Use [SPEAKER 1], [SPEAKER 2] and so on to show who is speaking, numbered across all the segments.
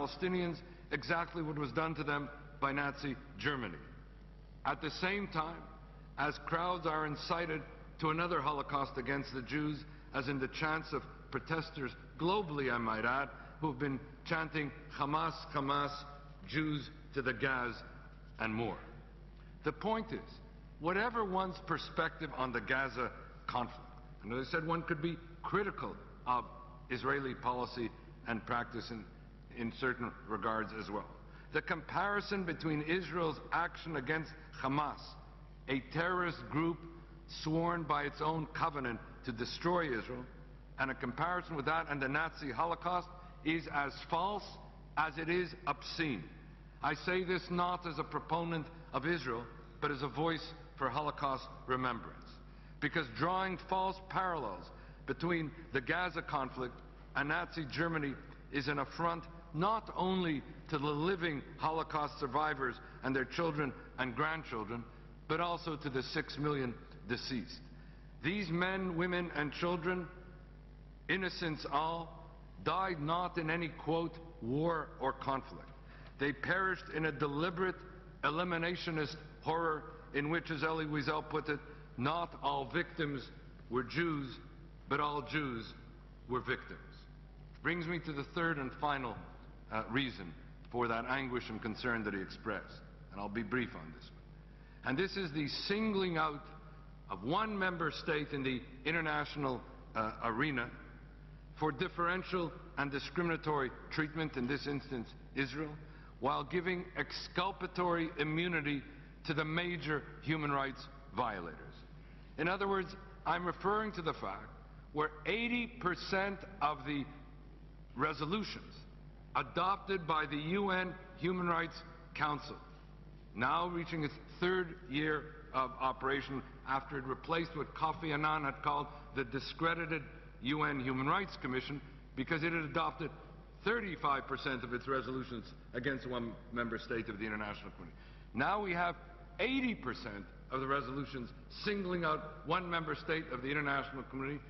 [SPEAKER 1] Palestinians exactly what was done to them by Nazi Germany. At the same time, as crowds are incited to another Holocaust against the Jews, as in the chants of protesters globally, I might add, who have been chanting Hamas, Hamas, Jews to the Gaz, and more. The point is, whatever one's perspective on the Gaza conflict, and as I said, one could be critical of Israeli policy and practice in certain regards as well. The comparison between Israel's action against Hamas, a terrorist group sworn by its own covenant to destroy Israel, and a comparison with that and the Nazi Holocaust is as false as it is obscene. I say this not as a proponent of Israel, but as a voice for Holocaust remembrance. Because drawing false parallels between the Gaza conflict and Nazi Germany is an affront not only to the living Holocaust survivors and their children and grandchildren, but also to the 6 million deceased. These men, women, and children, innocents all, died not in any, quote, war or conflict. They perished in a deliberate eliminationist horror in which, as Elie Wiesel put it, not all victims were Jews, but all Jews were victims. Brings me to the third and final reason for that anguish and concern that he expressed, and I'll be brief on this one. And this is the singling out of one member state in the international arena for differential and discriminatory treatment, in this instance Israel, while giving exculpatory immunity to the major human rights violators. In other words, I'm referring to the fact where 80% of the resolutions adopted by the UN Human Rights Council, now reaching its third year of operation after it replaced what Kofi Annan had called the discredited UN Human Rights Commission, because it had adopted 35% of its resolutions against one member state of the international community. Now we have 80% of the resolutions singling out one member state of the international community.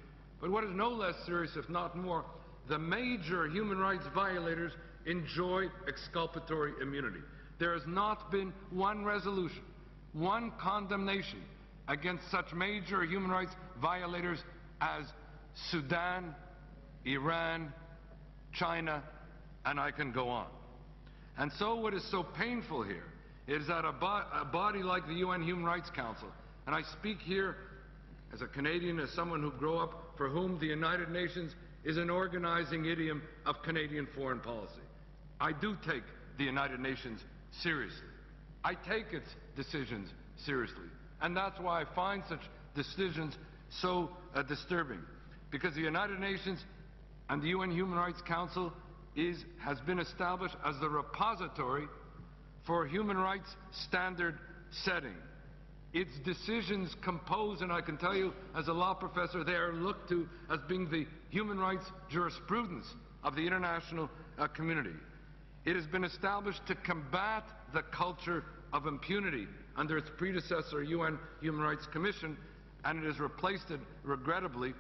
[SPEAKER 1] But what is no less serious, if not more, the major human rights violators enjoy exculpatory immunity. There has not been one resolution, one condemnation against such major human rights violators as Sudan, Iran, China, and I can go on. And so what is so painful here is that a body like the UN Human Rights Council, and I speak here as a Canadian, as someone who grew up for whom the United Nations is an organizing idiom of Canadian foreign policy. I do take the United Nations seriously. I take its decisions seriously. And that's why I find such decisions so disturbing. Because the United Nations and the UN Human Rights Council has been established as the repository for human rights standard setting. Its decisions compose, and I can tell you as a law professor, they are looked to as being the human rights jurisprudence of the international community. It has been established to combat the culture of impunity under its predecessor, UN Human Rights Commission, and it has replaced it, regrettably,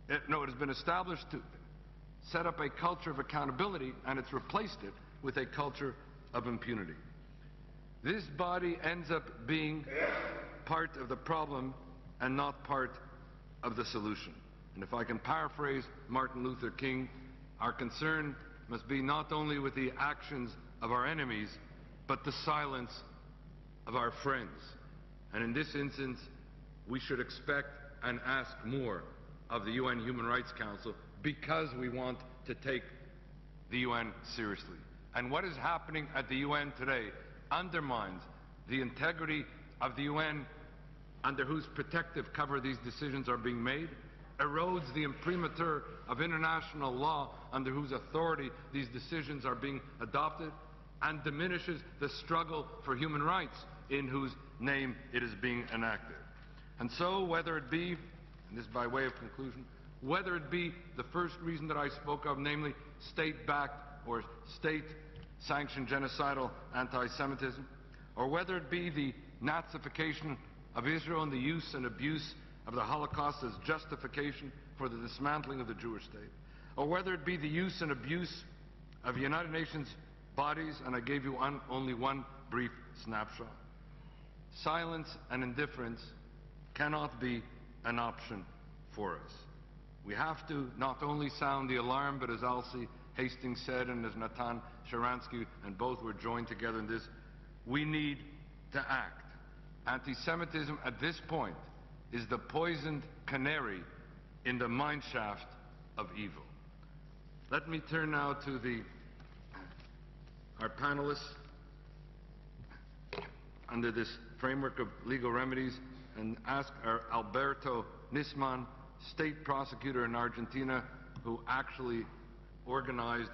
[SPEAKER 1] it has been established to set up a culture of accountability, and it's replaced it with a culture of impunity. This body ends up being part of the problem and not part of the solution. And if I can paraphrase Martin Luther King, our concern must be not only with the actions of our enemies, but the silence of our friends. And in this instance, we should expect and ask more of the UN Human Rights Council, because we want to take the UN seriously. And what is happening at the UN today undermines the integrity of the UN, under whose protective cover these decisions are being made, erodes the imprimatur of international law under whose authority these decisions are being adopted, and diminishes the struggle for human rights in whose name it is being enacted. And so, whether it be, and this by way of conclusion, whether it be the first reason that I spoke of, namely state-backed or state-sanctioned genocidal anti-Semitism, or whether it be the Nazification of Israel and the use and abuse of the Holocaust as justification for the dismantling of the Jewish state, or whether it be the use and abuse of United Nations bodies, and I gave you only one brief snapshot. Silence and indifference cannot be an option for us. We have to not only sound the alarm, but as Alcee Hastings said, and as Natan Sharansky, and both were joined together in this, we need to act. Anti-Semitism at this point is the poisoned canary in the mineshaft of evil. Let me turn now to our panelists under this framework of legal remedies and ask our Alberto Nisman, state prosecutor in Argentina, who actually organized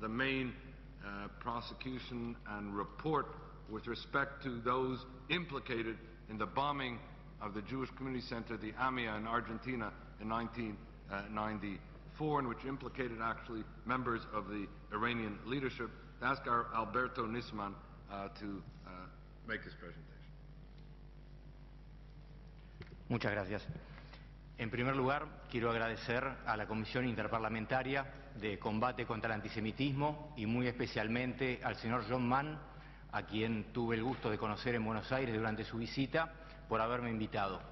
[SPEAKER 1] the main prosecution and report with respect to those implicated in the bombing of the Jewish Community Center, the AMIA, in Argentina in 1994, and which implicated actually members of the Iranian leadership. To ask our Alberto Nisman to make his presentation.
[SPEAKER 2] Muchas gracias. En primer lugar, quiero agradecer a la Comisión Interparlamentaria de Combate contra el Antisemitismo y muy especialmente al señor John Mann, a quien tuve el gusto de conocer en Buenos Aires durante su visita, por haberme invitado.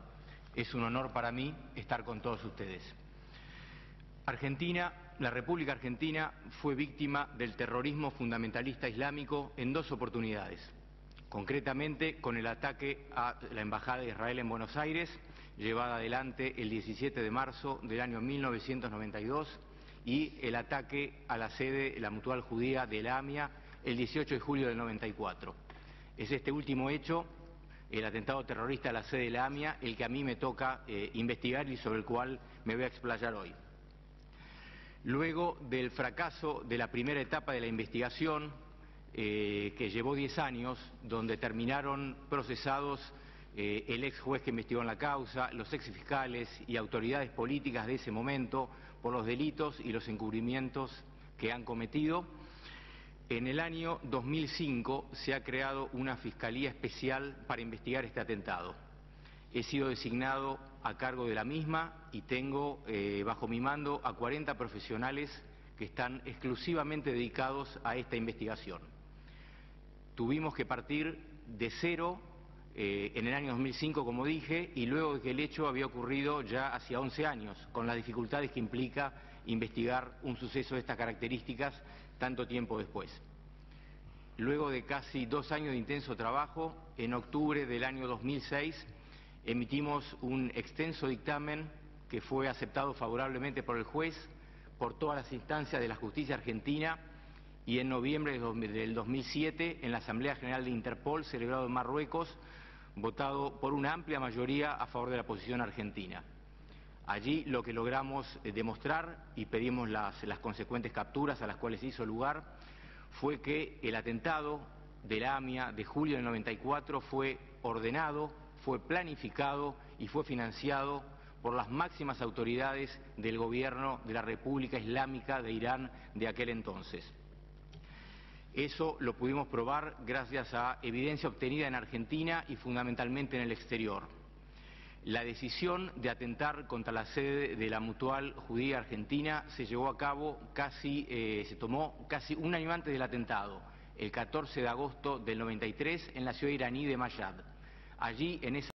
[SPEAKER 2] Es un honor para mí estar con todos ustedes. Argentina, la República Argentina, fue víctima del terrorismo fundamentalista islámico en dos oportunidades. Concretamente, con el ataque a la Embajada de Israel en Buenos Aires, llevada adelante el 17 de marzo del año 1992, y el ataque a la sede, la Mutual Judía de la AMIA, el 18 de julio del 94. Es este último hecho, el atentado terrorista a la sede de la AMIA, el que a mí me toca investigar y sobre el cual me voy a explayar hoy. Luego del fracaso de la primera etapa de la investigación, que llevó 10 años, donde terminaron procesados el ex juez que investigó en la causa, los ex fiscales y autoridades políticas de ese momento por los delitos y los encubrimientos que han cometido, en el año 2005 se ha creado una Fiscalía Especial para investigar este atentado. He sido designado a cargo de la misma y tengo bajo mi mando a 40 profesionales que están exclusivamente dedicados a esta investigación. Tuvimos que partir de cero en el año 2005, como dije, y luego de que el hecho había ocurrido ya hacia 11 años, con las dificultades que implica investigar un suceso de estas características tanto tiempo después. Luego de casi 2 años de intenso trabajo, en octubre del año 2006, emitimos un extenso dictamen que fue aceptado favorablemente por el juez, por todas las instancias de la justicia argentina, y en noviembre del 2007, en la Asamblea General de Interpol, celebrado en Marruecos, votado por una amplia mayoría a favor de la posición argentina. Allí lo que logramos demostrar, y pedimos las consecuentes capturas a las cuales hizo lugar, fue que el atentado de la AMIA de julio del 94 fue ordenado, fue planificado y fue financiado por las máximas autoridades del gobierno de la República Islámica de Irán de aquel entonces. Eso lo pudimos probar gracias a evidencia obtenida en Argentina y fundamentalmente en el exterior. La decisión de atentar contra la sede de la Mutual Judía Argentina se llevó a cabo se tomó casi un año antes del atentado, el 14 de agosto del 93, en la ciudad iraní de Mashhad. Allí, en esa